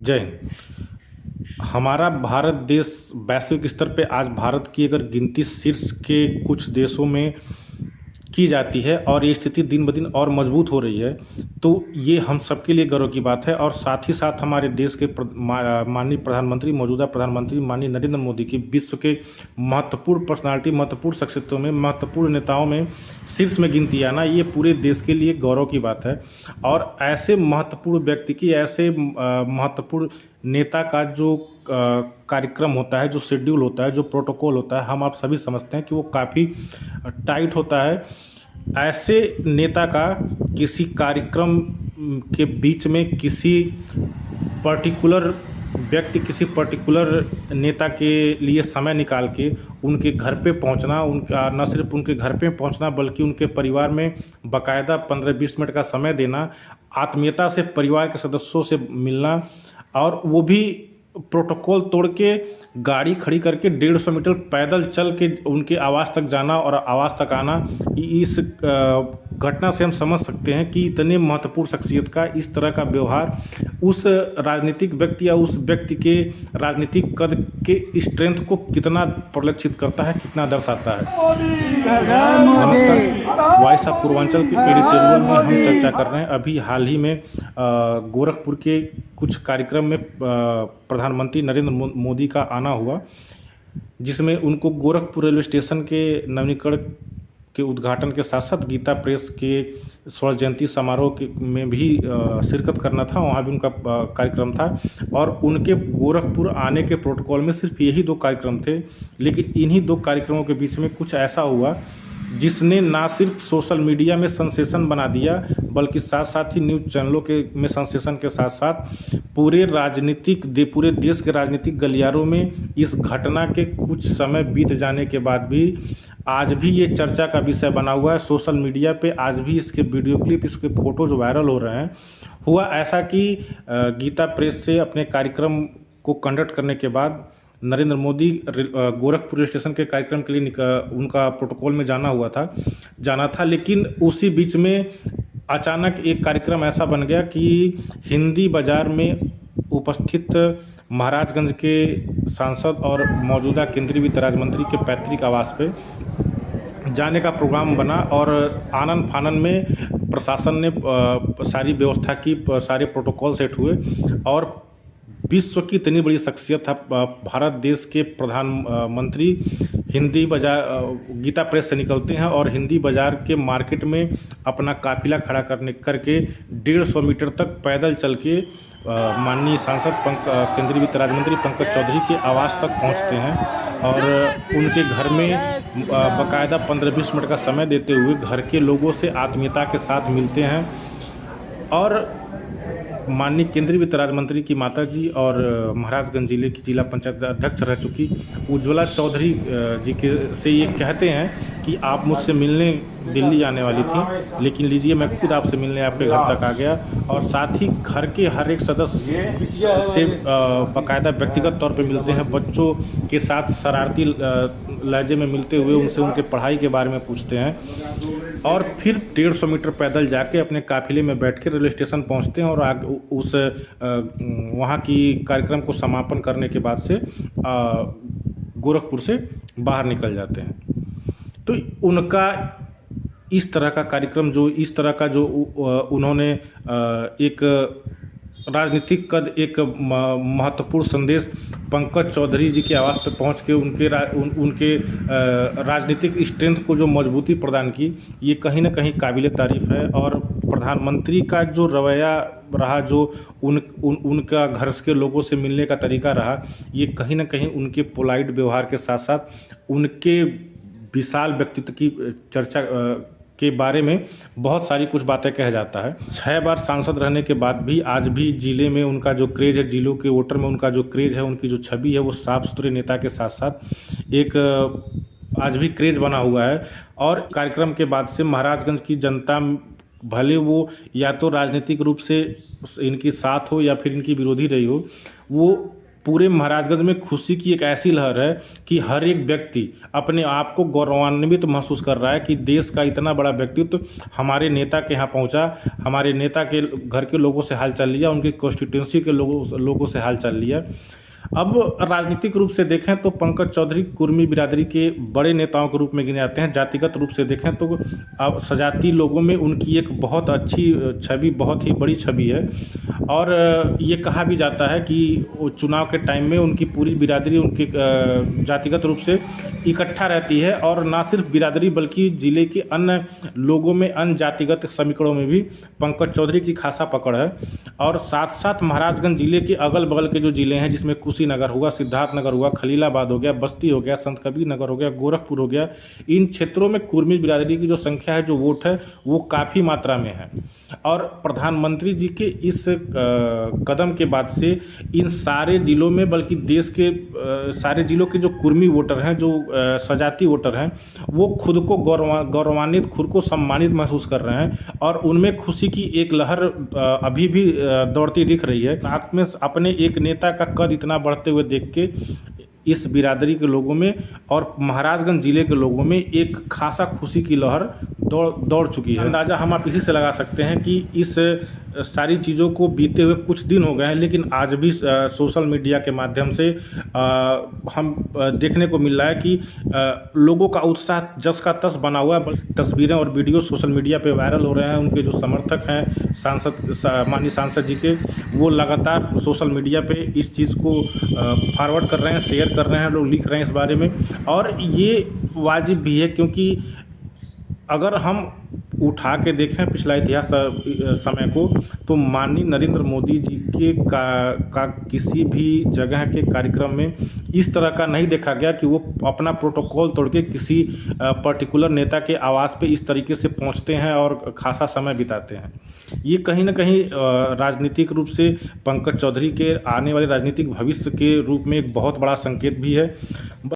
जय हिंद। हमारा भारत देश वैश्विक स्तर पे आज भारत की अगर गिनती शीर्ष के कुछ देशों में की जाती है और ये स्थिति दिन ब दिन और मजबूत हो रही है, तो ये हम सबके लिए गर्व की बात है। और साथ ही साथ हमारे देश के माननीय प्रधानमंत्री, मौजूदा प्रधानमंत्री माननीय नरेंद्र मोदी की विश्व के महत्वपूर्ण पर्सनालिटी, महत्वपूर्ण शख्सियतों में, महत्वपूर्ण नेताओं में शीर्ष में गिनती आना, ये पूरे देश के लिए गौरव की बात है। और ऐसे महत्वपूर्ण व्यक्ति की, ऐसे महत्वपूर्ण नेता का जो कार्यक्रम होता है, जो शेड्यूल होता है, जो प्रोटोकॉल होता है, हम आप सभी समझते हैं कि वो काफ़ी टाइट होता है। ऐसे नेता का किसी कार्यक्रम के बीच में किसी पर्टिकुलर व्यक्ति, किसी पर्टिकुलर नेता के लिए समय निकाल के उनके घर पे पहुंचना, उनका न सिर्फ उनके घर पे पहुंचना बल्कि उनके परिवार में बाकायदा 15-20 मिनट का समय देना, आत्मीयता से परिवार के सदस्यों से मिलना, और वो भी प्रोटोकॉल तोड़ के गाड़ी खड़ी करके 150 मीटर पैदल चल के उनके आवास तक जाना और आवास तक आना। इस घटना से हम समझ सकते हैं कि इतने महत्वपूर्ण शख्सियत का इस तरह का व्यवहार उस राजनीतिक व्यक्ति या उस व्यक्ति के राजनीतिक कद के स्ट्रेंथ को कितना परिलक्षित करता है, कितना दर्शाता है। नमस्कार, वॉइस ऑफ पूर्वांचल के एडिटोरियल में हम चर्चा कर रहे हैं। अभी हाल ही में गोरखपुर के कुछ कार्यक्रम में प्रधानमंत्री नरेंद्र मोदी का आना हुआ, जिसमें उनको गोरखपुर रेलवे स्टेशन के नवीनीकरण के उद्घाटन के साथ साथ गीता प्रेस के स्वर्ण जयंती समारोह में भी शिरकत करना था। वहाँ भी उनका कार्यक्रम था और उनके गोरखपुर आने के प्रोटोकॉल में सिर्फ यही 2 कार्यक्रम थे। लेकिन इन्हीं 2 कार्यक्रमों के बीच में कुछ ऐसा हुआ जिसने ना सिर्फ सोशल मीडिया में सेंसेशन बना दिया, बल्कि साथ साथ ही न्यूज़ चैनलों के में सेंसेशन के साथ साथ पूरे देश के राजनीतिक गलियारों में इस घटना के कुछ समय बीत जाने के बाद भी आज भी ये चर्चा का विषय बना हुआ है। सोशल मीडिया पे आज भी इसके वीडियो क्लिप, इसके फोटोज वायरल हो रहे हैं। हुआ ऐसा कि गीता प्रेस से अपने कार्यक्रम को कंडक्ट करने के बाद नरेंद्र मोदी गोरखपुर स्टेशन के कार्यक्रम के लिए उनका प्रोटोकॉल में जाना था, लेकिन उसी बीच में अचानक एक कार्यक्रम ऐसा बन गया कि हिंदी बाजार में उपस्थित महाराजगंज के सांसद और मौजूदा केंद्रीय वित्त राज्य मंत्री के पैतृक आवास पे जाने का प्रोग्राम बना और आनन फानन में प्रशासन ने सारी व्यवस्था की, सारे प्रोटोकॉल सेट हुए और विश्व की इतनी बड़ी शख्सियत है, भारत देश के प्रधानमंत्री हिंदी बाजार गीता प्रेस से निकलते हैं और हिंदी बाजार के मार्केट में अपना काफिला खड़ा करके 150 मीटर तक पैदल चल के माननीय सांसद केंद्रीय वित्त राज्य मंत्री पंकज चौधरी के आवास तक पहुंचते हैं और उनके घर में बाकायदा 15-20 मिनट का समय देते हुए घर के लोगों से आत्मीयता के साथ मिलते हैं। और माननीय केंद्रीय वित्त राज्य मंत्री की माताजी और महाराजगंज जिले की जिला पंचायत अध्यक्ष रह चुकी उज्ज्वला चौधरी जी के से ये कहते हैं कि आप मुझसे मिलने दिल्ली आने वाली थी, लेकिन लीजिए मैं खुद आपसे मिलने आपके घर तक आ गया। और साथ ही घर के हर एक सदस्य से बाकायदा व्यक्तिगत तौर पे मिलते हैं, बच्चों के साथ शरारती लहजे में मिलते हुए उनसे उनके पढ़ाई के बारे में पूछते हैं और फिर 150 मीटर पैदल जाके अपने काफिले में बैठ के रेलवे स्टेशन पहुंचते हैं और उस वहाँ की कार्यक्रम को समापन करने के बाद से गोरखपुर से बाहर निकल जाते हैं। तो उनका इस तरह का कार्यक्रम, जो इस तरह का जो उन्होंने एक राजनीतिक कद, एक महत्वपूर्ण संदेश पंकज चौधरी जी के आवास पर पहुंच के उनके राजनीतिक स्ट्रेंथ को जो मजबूती प्रदान की, ये कहीं ना कहीं काबिले तारीफ़ है। और प्रधानमंत्री का जो रवैया रहा, जो उनका घर के लोगों से मिलने का तरीका रहा, ये कहीं ना कहीं उनके पोलाइट व्यवहार के साथ साथ उनके विशाल व्यक्तित्व की चर्चा के बारे में बहुत सारी कुछ बातें कह जाता है। 6 बार सांसद रहने के बाद भी आज भी जिले में उनका जो क्रेज है, जिलों के वोटर में उनका जो क्रेज है, उनकी जो छवि है, वो साफ सुथरे नेता के साथ साथ एक आज भी क्रेज बना हुआ है। और कार्यक्रम के बाद से महाराजगंज की जनता, भले वो या तो राजनीतिक रूप से इनकी साथ हो या फिर इनकी विरोधी रही हो, वो पूरे महाराजगंज में खुशी की एक ऐसी लहर है कि हर एक व्यक्ति अपने आप को गौरवान्वित महसूस कर रहा है कि देश का इतना बड़ा व्यक्तित्व हमारे नेता के यहाँ पहुँचा, हमारे नेता के घर के लोगों से हालचाल लिया, उनकी कॉन्स्टिट्यूंसी के लोगों से हालचाल लिया। अब राजनीतिक रूप से देखें तो पंकज चौधरी कुर्मी बिरादरी के बड़े नेताओं के रूप में गिने जाते हैं। जातिगत रूप से देखें तो अब सजाती लोगों में उनकी एक बहुत अच्छी छवि, बहुत ही बड़ी छवि है। और ये कहा भी जाता है कि वो चुनाव के टाइम में उनकी पूरी बिरादरी उनके जातिगत रूप से इकट्ठा रहती है, और ना सिर्फ बिरादरी बल्कि ज़िले के अन्य लोगों में, अन्य जातिगत समीकरणों में भी पंकज चौधरी की खासा पकड़ है। और साथ साथ महाराजगंज ज़िले के अगल बगल के जो ज़िले हैं, जिसमें कुशीनगर हुआ, सिद्धार्थनगर हुआ, खलीलाबाद हो गया, बस्ती हो गया, संत कबीर नगर हो गया, गोरखपुर हो गया, इन क्षेत्रों में कुर्मी बिरादरी की जो संख्या है, जो वोट है, वो काफ़ी मात्रा में है। और प्रधानमंत्री जी के इस कदम के बाद से इन सारे ज़िलों में, बल्कि देश के सारे ज़िलों के जो कुर्मी वोटर हैं, जो सजाती वोटर हैं, वो खुद को गौरवान्वित, खुद को सम्मानित महसूस कर रहे हैं, और उनमें खुशी की एक लहर अभी भी दौड़ती दिख रही है। साथ में अपने एक नेता का कद इतना बढ़ते हुए देख के इस बिरादरी के लोगों में और महाराजगंज ज़िले के लोगों में एक खासा खुशी की लहर दौड़ चुकी है। अंदाज़ा हम आप इसी से लगा सकते हैं कि इस सारी चीज़ों को बीते हुए कुछ दिन हो गए हैं, लेकिन आज भी सोशल मीडिया के माध्यम से हम देखने को मिल रहा है कि लोगों का उत्साह जस का तस बना हुआ है। तस्वीरें और वीडियो सोशल मीडिया पे वायरल हो रहे हैं। उनके जो समर्थक हैं माननीय सांसद जी के, वो लगातार सोशल मीडिया पे इस चीज़ को फॉरवर्ड कर रहे हैं, शेयर कर रहे हैं, लोग लिख रहे हैं इस बारे में। और ये वाजिब भी है, क्योंकि अगर हम उठा के देखें पिछला इतिहास समय को, तो माननीय नरेंद्र मोदी जी के का किसी भी जगह के कार्यक्रम में इस तरह का नहीं देखा गया कि वो अपना प्रोटोकॉल तोड़ के किसी पर्टिकुलर नेता के आवास पे इस तरीके से पहुंचते हैं और खासा समय बिताते हैं। ये कहीं ना कहीं राजनीतिक रूप से पंकज चौधरी के आने वाले राजनीतिक भविष्य के रूप में एक बहुत बड़ा संकेत भी है।